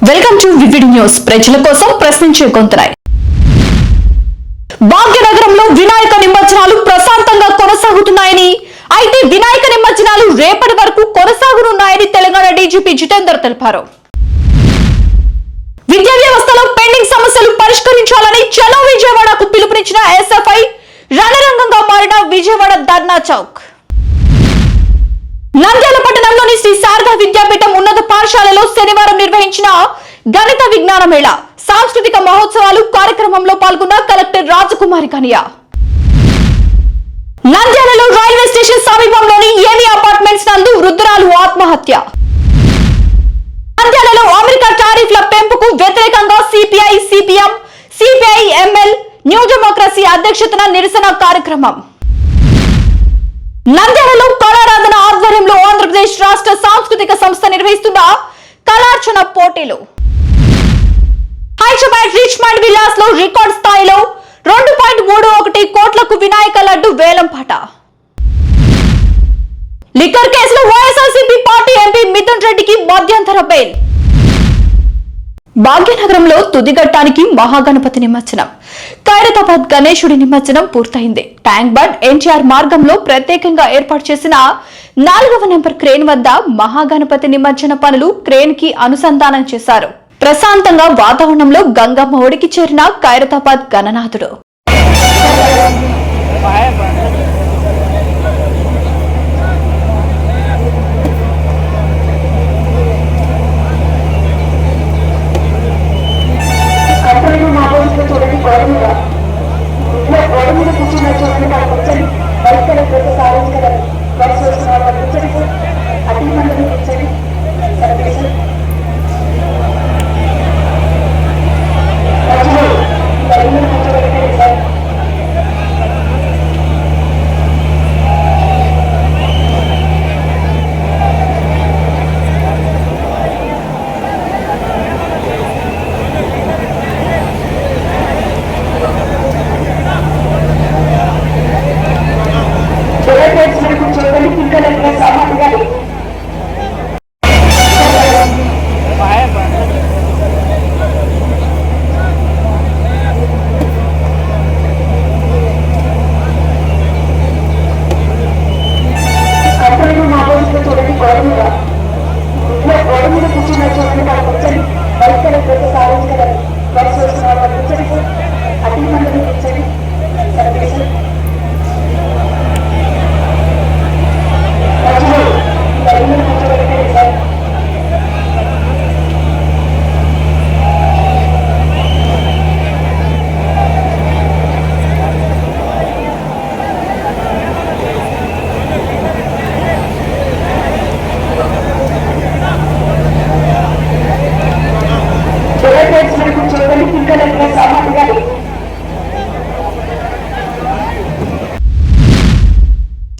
Welcome to VVD news. ప్రజల కోసం ప్రశ్నించే గొంతురాయ్. భాగ్యనగరంలో వినాయక నిమజ్జనాలు ప్రశాంతంగా కొనసాగుతున్నాయని, అయితే వినాయక నిమజ్జనాలు రేపటి వరకు కొనసాగనున్నాయని తెలంగాణ డీజీపీ జితేందర్ తెలిపారు. విద్యా వ్యవస్థలో పెండింగ్ సమస్యలు పరిష్కరించాలని చలో విజయవాడకు పిలుపునిచ్చిన ఎస్ఎఫ్ఐ రణరంగంగా మారిన విజయవాడ ధర్నా చౌక్. నంద్యాల పట్టణంలోని శ్రీ శారదా విద్యాపీఠం ఉన్నత పాఠశాలలో శనివారం నిర్వహించిన గణిత విజ్ఞాన మేళ, సాంస్కృతిక మహోత్సవాలు కార్యక్రమంలో పాల్గొన్న కలెక్టర్ రాజకుమారి కనియా. నంద్యాలలో రైల్వే స్టేషన్ సమీపంలోని ఏవి అపార్ట్మెంట్స్ నందు వృద్ధురాలు ఆత్మహత్య. నంద్యాలలో అమెరికా టారిఫ్ల పెంపుకు వ్యతిరేకంగా CPI, CPM, CPI ML new democracy అధ్యక్షతన నిరసన కార్యక్రమం. నంద్యాలలో కళారాధన ఆధ్వర్యంలో ఆంధ్రప్రదేశ్ రాష్ట్ర సాంస్కృతిక సంస్థ నిర్వహిస్తున్న కళార్చన పోటీలు. హైదరాబాద్ రిచ్మండ్ విలాస్ లో రికార్డ్ స్థాయిలో 2.31 కోట్లకు వినాయక లడ్డు వేలంపాట. లిక్కర్ కేసులో వైఎస్ఆర్సీపీ పార్టీ ఎంపీ మిథున్ రెడ్డికి మధ్యంతర బెయిల్. భాగ్యనగరంలో తుదిఘట్టానికి మహాగణపతి నిమజ్జనం. ఖైరతాబాద్ గణేశుడి నిమజ్జనం పూర్తయింది. ట్యాంక్ బండ్ ఎన్టీఆర్ మార్గంలో ప్రత్యేకంగా ఏర్పాటు చేసిన 4వ నెంబర్ క్రేన్ వద్ద మహాగణపతి నిమజ్జన పనులు క్రేన్ కి అనుసంధానం చేశారు. ప్రశాంతంగా వాతావరణంలో గంగమ్మ ఒడికి చేరిన ఖైరతాబాద్ గణనాథుడు.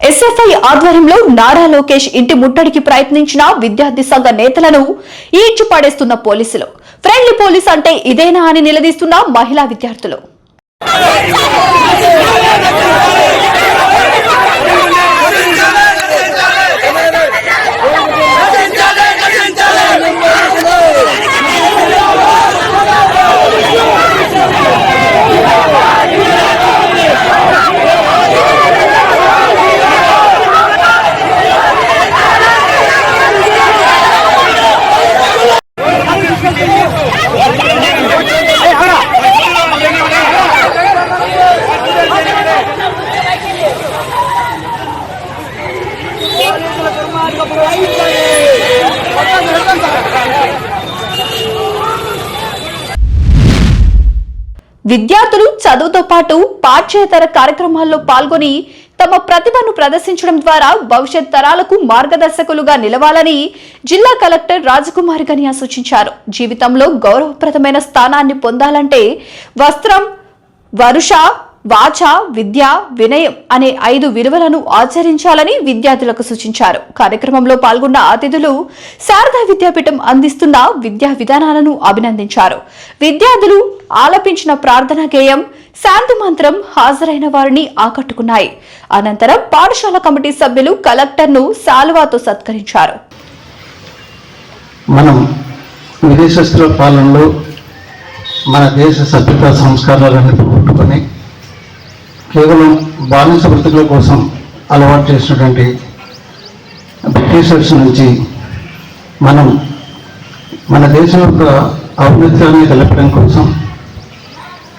ఎస్ఎఫ్ఐ ఆధ్వర్యంలో నారా లోకేష్ ఇంటి ముట్టడికి ప్రయత్నించిన విద్యార్థి సంఘ నేతలను ఈడ్చి పడేస్తున్న పోలీసులు. ఫ్రెండ్లీ పోలీస్ అంటే ఇదేనా అని నిలదీస్తున్న మహిళా విద్యార్థులు. విద్యార్థులు చదువుతో పాటు పాఠ్యేతర కార్యక్రమాల్లో పాల్గొని తమ ప్రతిభను ప్రదర్శించడం ద్వారా భవిష్యత్ తరాలకు మార్గదర్శకులుగా నిలవాలని జిల్లా కలెక్టర్ రాజకుమారి కనియా సూచించారు. జీవితంలో గౌరవప్రదమైన స్థానాన్ని పొందాలంటే వస్త్రం, వరుష, వాచ, విద్య, వినయం అనే 5 విలువలను ఆచరించాలని విద్యార్థులకు సూచించారు. కార్యక్రమంలో పాల్గొన్న అతిథులు శారదా విద్యాపీఠం అందిస్తున్న విద్యా విధానాలను అభినందించారు. విద్యార్థులు ఆలపించిన ప్రార్థనా గేయం, శాంతి మంత్రం హాజరైన వారిని ఆకట్టుకున్నాయి. అనంతరం పాఠశాల కమిటీ సభ్యులు కలెక్టర్ను శాలువాతో సత్కరించారు. మనం విదేశస్తుల పాలనలో మన దేశ సభ్యత సంస్కారాలన్నీ పోగొట్టుకొని కేవలం బానిస బ్రతుకుల కోసం అలవాటు చేసినటువంటి బ్రిటిషర్స్ నుంచి మనం మన దేశం యొక్క ఔన్నత్యాన్ని తెలపడం కోసం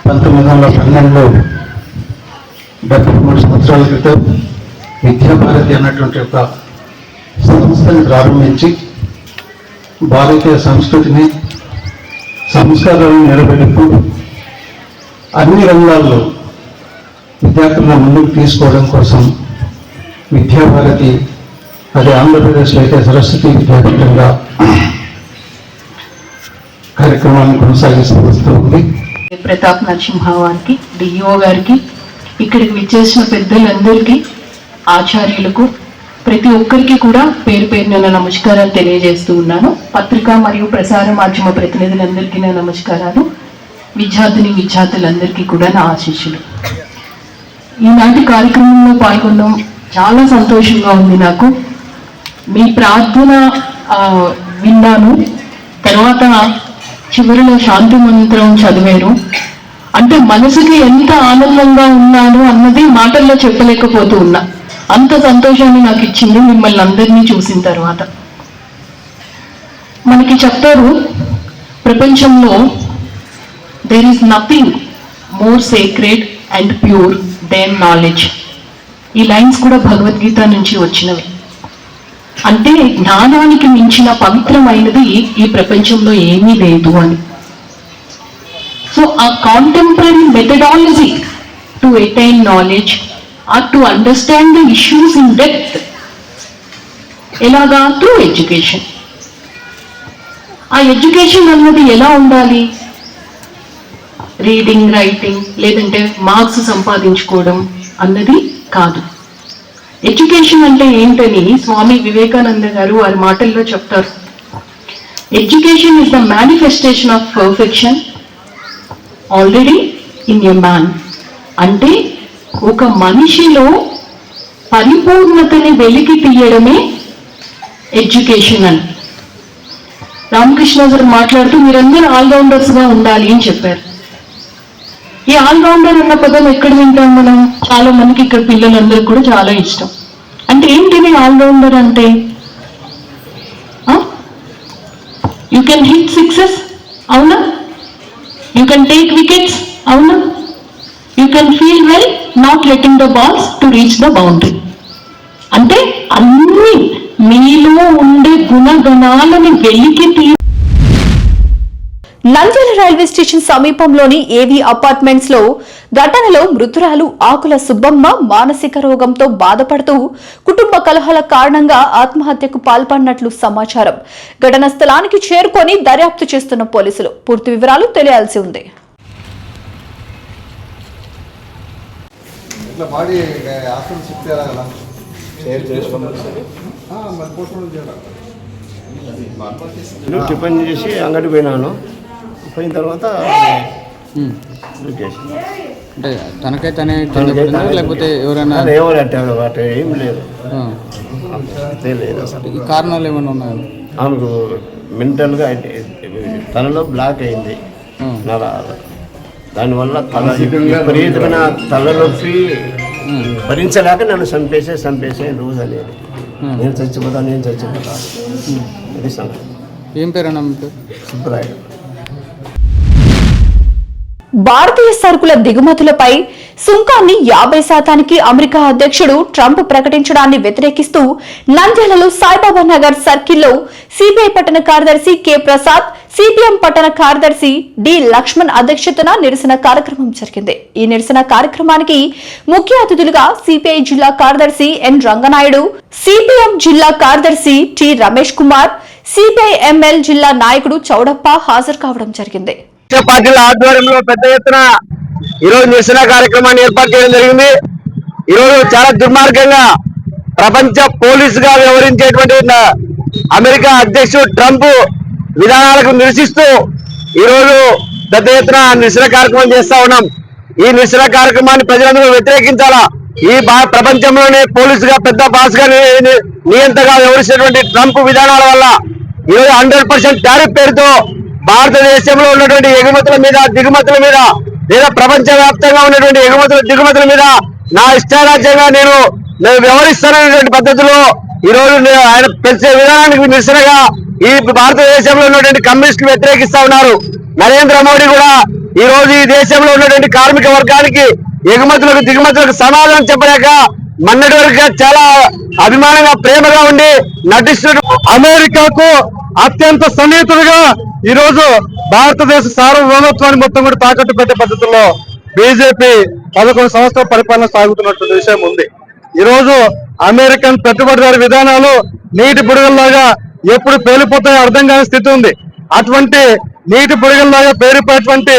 1912లో 73 సంవత్సరాల క్రితం విద్యాభారతి అన్నటువంటి ఒక సంస్థని ప్రారంభించి భారతీయ సంస్కృతిని సంస్కారాలను నిలబెడుతూ అన్ని రంగాల్లో విద్యార్థులను ముందుకు తీసుకోవడం కోసం విద్యాభారతి అది ఆంధ్రప్రదేశ్లో అయితే సరస్వతి విద్యాపీఠంగా కార్యక్రమాన్ని కొనసాగిస్తూ వస్తూ ఉంది. ప్రతాప్ నరసింహ గారికి, డిఓ గారికి, ఇక్కడికి విచ్చేసిన పెద్దలందరికీ, ఆచార్యులకు, ప్రతి ఒక్కరికి కూడా పేరు పేరున నమస్కారాలు తెలియజేస్తూ ఉన్నాను. పత్రికా మరియు ప్రసార మాధ్యమ ప్రతినిధులందరికీ నా నమస్కారాలు. విద్యార్థులందరికీ కూడా నా ఆశీస్సులు. ఈనాటి కార్యక్రమంలో పాల్గొనడం చాలా సంతోషంగా ఉంది. నాకు మీ ప్రార్థన విన్నాను, తర్వాత చివరిలో శాంతి మంత్రం చదివారు. అంటే మనసుకి ఎంత ఆనందంగా ఉన్నాను అన్నది మాటల్లో చెప్పలేకపోతూ ఉన్నా. అంత సంతోషాన్ని నాకు ఇచ్చింది మిమ్మల్ని అందరినీ చూసిన తర్వాత. మనకి చెప్తారు, ప్రపంచంలో there is nothing more sacred and pure than knowledge. ఈ లైన్స్ కూడా భగవద్గీత నుంచి వచ్చినవి. అంటే జ్ఞానానికి మించిన పవిత్రమైనది ఈ ప్రపంచంలో ఏమీ లేదు అని. సో ఆ contemporary methodology to attain knowledge or to understand the issues in depth, ఎలాగా? Through education. ఆ ఎడ్యుకేషన్ అన్నది ఎలా ఉండాలి? రీడింగ్, రైటింగ్, లేదంటే మార్క్స్ సంపాదించుకోవడం అన్నది కాదు. ఎడ్యుకేషన్ అంటే ఏంటని స్వామి వివేకానంద గారు వారి మాటల్లో చెప్తారు. Education is the manifestation of perfection already in a man. అంటే ఒక మనిషిలో పరిపూర్ణతని వెలికి తీయడమే ఎడ్యుకేషన్ అని. రామకృష్ణ గారు మాట్లాడుతూ మీరందరూ ఆల్రౌండర్స్గా ఉండాలి అని చెప్పారు. ఈ ఆల్రౌండర్ అన్న పదం ఎక్కడ వింటాం మనం? చాలా మందికి ఇక్కడ పిల్లలందరూ కూడా చాలా ఇష్టం. అంటే ఏంటిది ఆల్రౌండర్ అంటే? యూ కెన్ హిట్ సిక్సెస్, అవునా? యూ కెన్ టేక్ వికెట్స్, అవునా? You can feel well not letting the balls to reach the boundary. అంటే అన్ని మీలో ఉండే గుణగణాలని వెలికి తీ. నంద్యాల రైల్వే స్టేషన్ సమీపంలోని ఏవీ అపార్ట్మెంట్స్ లో ఘటనలో మృతురాలు ఆకుల సుబ్బమ్మ మానసిక రోగంతో బాధపడుతూ కుటుంబ కలహాల కారణంగా ఆత్మహత్యకు పాల్పడినట్లు సమాచారం. ఘటన స్థలానికి చేరుకొని దర్యాప్తు చేస్తున్న పోలీసులు. పూర్తి వివరాలు తెలియాల్సి ఉంది. టిఫిన్ చేసి అంగడి పోయినాను. పోయిన తర్వాత అంటే తనకై తనే లేకపోతే ఎవరైనా ఎవరు అట్టాడు అటు ఏం లేదు, లేదు అసలు. ఈ కారణాలు ఏమైనా ఉన్నాయా? ఆమెకు మెంటల్గా తనలో బ్లాక్ అయింది నరాలు. దానివల్ల తల విపరీతమైన తలనొప్పి భరించలేక నన్ను చంపేసే రోజు అనేది. నేను చచ్చిపోతా ఇది సంగతి. ఏం పేరు అన్న? సుబ్బరాయుడు. భారతీయ సరుకుల దిగుమతులపై సుంకాన్ని 50% అమెరికా అధ్యక్షుడు ట్రంప్ ప్రకటించడాన్ని వ్యతిరేకిస్తూ నంద్యాలలో సాయిబాబా నగర్ సర్కిల్లో సిపిఐ పట్టణ కార్యదర్శి కె ప్రసాద్, సిపిఎం పట్టణ కార్యదర్శి డి లక్ష్మణ్ అధ్యక్షతన నిరసన కార్యక్రమం జరిగింది. ఈ నిరసన కార్యక్రమానికి ముఖ్య అతిథులుగా సిపిఐ జిల్లా కార్యదర్శి ఎన్ రంగనాయుడు, సిపిఎం జిల్లా కార్యదర్శి T Ramesh Kumar, CPI ML జిల్లా నాయకుడు చౌడప్ప హాజరు కావడం జరిగింది. పార్టీల ఆధ్వర్యంలో పెద్ద ఎత్తున ఈరోజు నిరసన కార్యక్రమాన్ని ఏర్పాటు చేయడం జరిగింది. ఈరోజు చాలా దుర్మార్గంగా ప్రపంచ పోలీసుగా వ్యవహరించేటువంటి అమెరికా అధ్యక్షుడు ట్రంప్ విధానాలకు నిరసిస్తూ ఈరోజు పెద్ద ఎత్తున నిరసన కార్యక్రమం చేస్తా ఉన్నాం. ఈ నిరసన కార్యక్రమాన్ని ప్రజలందరూ వ్యతిరేకించాలా. ఈ ప్రపంచంలోనే పోలీసుగా పెద్ద బాస్ గా నియంతగా వ్యవహరిస్తున్నటువంటి ట్రంప్ విధానాల వల్ల ఈరోజు 100% టారిఫ్ పేరుతో భారతదేశంలో ఉన్నటువంటి ఎగుమతుల మీద దిగుమతుల మీద లేదా ప్రపంచ వ్యాప్తంగా ఉన్నటువంటి దిగుమతుల మీద నా ఇష్టారాజ్యంగా నేను వ్యవహరిస్తాననేటువంటి పద్ధతిలో ఈ రోజు ఆయన పెంచే విధానానికి నిరసనగా ఈ భారతదేశంలో ఉన్నటువంటి కమ్యూనిస్టులు వ్యతిరేకిస్తా ఉన్నారు. నరేంద్ర మోడీ కూడా ఈ రోజు ఈ దేశంలో ఉన్నటువంటి కార్మిక వర్గానికి ఎగుమతులకు దిగుమతులకు సమాధానం చెప్పలేక మొన్నటి వరకు చాలా అభిమానంగా ప్రేమగా ఉండి నటిస్తున్న అమెరికాకు అత్యంత సన్నిహితుడుగా ఈ రోజు భారతదేశ సార్వభౌమత్వాన్ని మొత్తం కూడా తాకట్టు పెట్టే పద్ధతుల్లో బీజేపీ 11 సంవత్సరాల పరిపాలన సాగుతున్నటువంటి విషయం ఉంది. ఈ రోజు అమెరికన్ పెట్టుబడిదారు విధానాలు నీటి బుడగల్లాగా ఎప్పుడు పేలిపోతాయో అర్థం కాని స్థితి ఉంది. అటువంటి నీటి బుడగల్లాగా పేరిపోయేటువంటి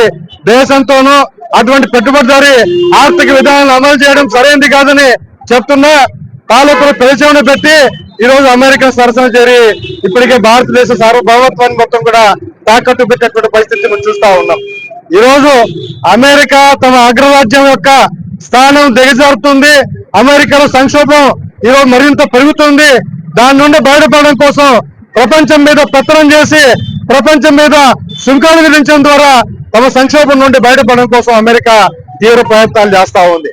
దేశంతోనూ అటువంటి పెట్టుబడిదారి ఆర్థిక విధానాలను అమలు చేయడం సరైనది కాదని చెప్తున్నా పాలకులు పెరిచమని పెట్టి ఈ రోజు అమెరికన్ సరసన చేరి ఇప్పటికే భారతదేశ సార్వభౌమత్వాన్ని మొత్తం కూడా తాకట్టు పెట్టేటువంటి పరిస్థితి మనం చూస్తా ఉన్నాం. ఈ రోజు అమెరికా తమ అగ్రరాజ్యం యొక్క స్థానం దిగజారుతుంది. అమెరికాలో సంక్షోభం ఈరోజు మరింత పెరుగుతుంది. దాని నుండి బయటపడడం కోసం ప్రపంచం మీద పెత్తనం చేసి ప్రపంచం మీద సుంకాలు విధించడం ద్వారా తమ సంక్షోభం నుండి బయటపడడం కోసం అమెరికా తీవ్ర ప్రయత్నాలు చేస్తా ఉంది.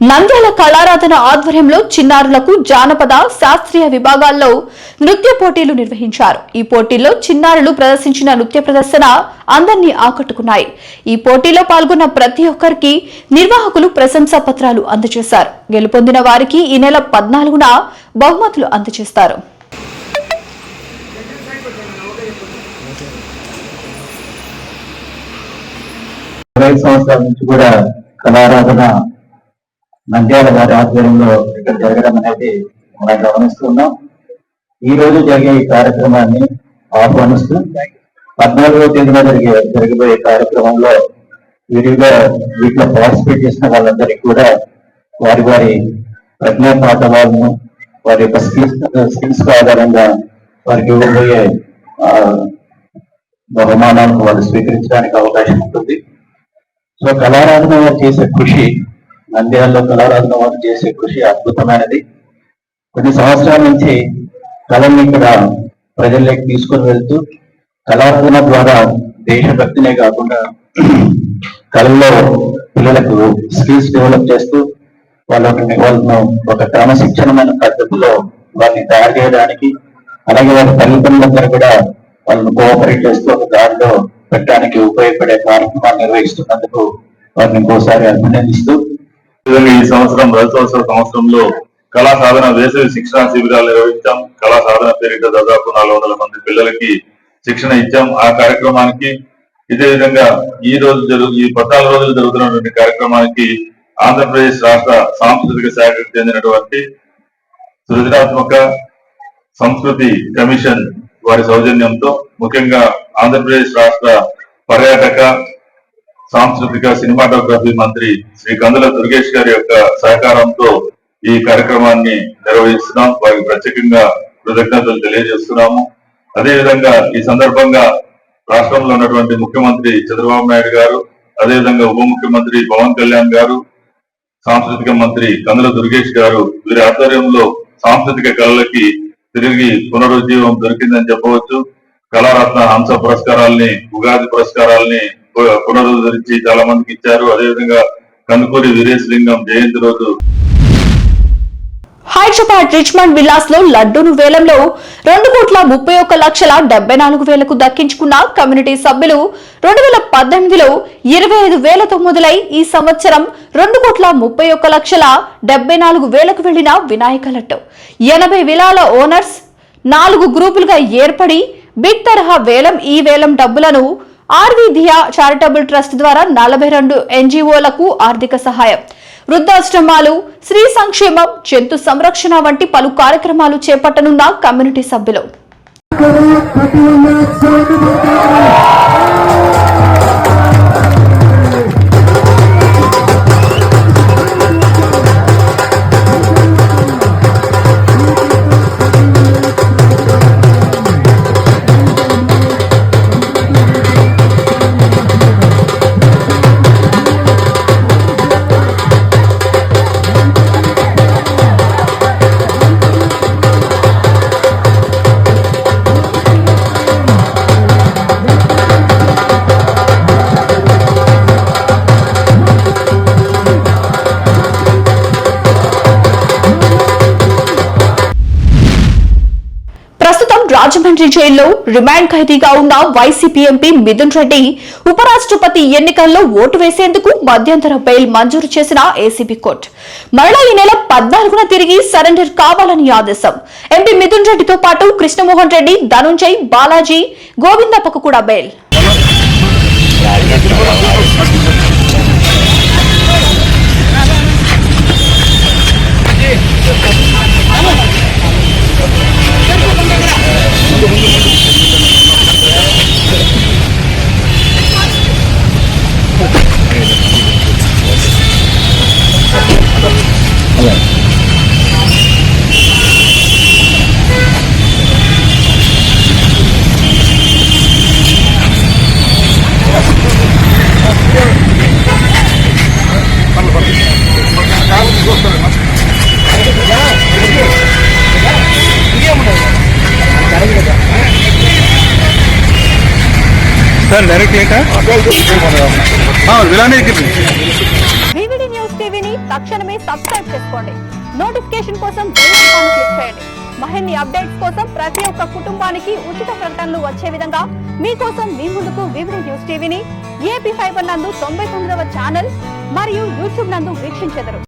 నంద్యాల కళారాధన ఆధ్వర్యంలో చిన్నారులకు జానపద శాస్త్రీయ విభాగాల్లో నృత్య పోటీలు నిర్వహించారు. ఈ పోటీల్లో చిన్నారులు ప్రదర్శించిన నృత్య ప్రదర్శన అందరినీ ఆకట్టుకున్నాయి. ఈ పోటీలో పాల్గొన్న ప్రతి ఒక్కరికి నిర్వాహకులు ప్రశంసా పత్రాలు అందజేశారు. గెలుపొందిన వారికి ఈ నెల 14న బహుమతులు అందజేస్తారు. సంవత్సరాల నుంచి కూడా కళారాధన నంద్యాల వారి ఆధ్వర్యంలో ఇక్కడ జరగడం అనేది మనం గమనిస్తున్నాం. ఈ రోజు జరిగే ఈ కార్యక్రమాన్ని ఆహ్వానిస్తూ 14వ తేదీన జరగబోయే కార్యక్రమంలో వీటిలో పార్టిసిపేట్ చేసిన వాళ్ళందరికీ కూడా వారి వారి ప్రజ్ఞా పాఠవాలను వారి యొక్క స్కిల్స్ ఆధారంగా వారికి ఇవ్వబోయే బహుమానాలను వాళ్ళు స్వీకరించడానికి అవకాశం ఉంటుంది. సో కళారాధన వారు చేసే కృషి, నంద్యాలలో కళారాధన వారు చేసే కృషి అద్భుతమైనది. కొన్ని సంవత్సరాల నుంచి కళని ఇక్కడ ప్రజల్లోకి తీసుకొని వెళ్తూ కళారాధన ద్వారా దేశభక్తినే కాకుండా కళల్లో పిల్లలకు స్కిల్స్ డెవలప్ చేస్తూ వాళ్ళను ఒక క్రమశిక్షణమైన పద్ధతిలో వాళ్ళని తయారు చేయడానికి, అలాగే వాళ్ళ తల్లిదండ్రులందరూ కూడా వాళ్ళని కోఆపరేట్ చేస్తూ ఒక దారిలో పెట్టడానికి ఉపయోగపడే కార్యక్రమాలు నిర్వహిస్తున్నందుకు వారిని ఇంకోసారి అభినందిస్తూ ఈ సంవత్సరం సంవత్సరంలో కళా సాధన వేసవి శిక్షణ శిబిరాలు నిర్వహించాం. కళా సాధన పేరిట దాదాపు 400 మంది పిల్లలకి శిక్షణ ఇచ్చాం. ఆ కార్యక్రమానికి ఇదే విధంగా ఈ 14 రోజులు జరుగుతున్నటువంటి కార్యక్రమానికి ఆంధ్రప్రదేశ్ రాష్ట్ర సాంస్కృతిక శాఖకు చెందినటువంటి సృజనాత్మక సంస్కృతి కమిషన్ వారి సౌజన్యంతో, ముఖ్యంగా ఆంధ్రప్రదేశ్ రాష్ట్ర పర్యాటక సాంస్కృతిక సినిమాటోగ్రఫీ మంత్రి శ్రీ కందుల దుర్గేష్ గారి యొక్క సహకారంతో ఈ కార్యక్రమాన్ని నిర్వహిస్తున్నాం. వారికి ప్రత్యేకంగా కృతజ్ఞతలు తెలియజేస్తున్నాము. అదేవిధంగా ఈ సందర్భంగా రాష్ట్రంలో ఉన్నటువంటి ముఖ్యమంత్రి చంద్రబాబు నాయుడు గారు, అదేవిధంగా ఉప ముఖ్యమంత్రి పవన్ కళ్యాణ్ గారు, సాంస్కృతిక మంత్రి కందుల దుర్గేష్ గారు వీరి ఆధ్వర్యంలో సాంస్కృతిక కళలకి తిరిగి పునరుజ్జీవం దొరికిందని చెప్పవచ్చు. కళారత్న హంస పురస్కారాల్ని, ఉగాది పురస్కారాల్ని పునరుద్ధరించి చాలా మందికి ఇచ్చారు. అదేవిధంగా కందుకూరి వీరేశలింగం జయంతి రోజు హైదరాబాద్ రిచ్మండ్ విల్లాస్ లో లడ్డూను వేలంలో 2,31,74,000కు దక్కించుకున్న కమ్యూనిటీ సభ్యులు 2018లో 25,000తో మొదలై ఈ సంవత్సరం 2,31,74,000కు వెళ్లిన వినాయక లడ్డు 80 విలాల ఓనర్స్ 4 గ్రూపులుగా ఏర్పడి బిగ్ తరహా వేలం. ఈ వేలం డబ్బులను ఆర్విధియా చారిటబుల్ ట్రస్ట్ ద్వారా 42 ఎన్జీఓలకు ఆర్థిక సహాయం, వృద్ధాశ్రమాలు, స్త్రీ సంక్షేమం, జంతు సంరక్షణ వంటి పలు కార్యక్రమాలు చేపట్టనున్న కమ్యూనిటీ సభ్యులు. సిటీ జైల్లో రిమాండ్ ఖైదీగా ఉన్న వైసీపీ ఎంపీ మిథున్ రెడ్డి ఉపరాష్ట్రపతి ఎన్నికల్లో ఓటు వేసేందుకు మధ్యంతర బెయిల్ మంజూరు చేసిన ఏసీబీ కోర్టు మరలా ఈ నెల 14న తిరిగి సరెండర్ కావాలని ఆదేశం. ఎంపీ మిథున్ రెడ్డితో పాటు కృష్ణమోహన్ రెడ్డి, ధనుంజయ్, బాలాజీ, గోవిందప్పకు కూడా బెయిల్. వివిడి న్యూస్ టీవీని తక్షణమే సబ్స్క్రైబ్ చేసుకోండి. నోటిఫికేషన్ కోసం బెల్ ఐకాన్ క్లిక్ చేయండి. మరిన్ని అప్డేట్స్ కోసం ప్రతి ఒక్క కుటుంబానికి ఉచిత ప్రకటనలు వచ్చే విధంగా మీకోసం మీ ముందుకు వివిడి న్యూస్ టీవీని ఏపీ ఫైబర్ నందు 99వ ఛానల్ మరియు యూట్యూబ్ నందు వీక్షించెదరు.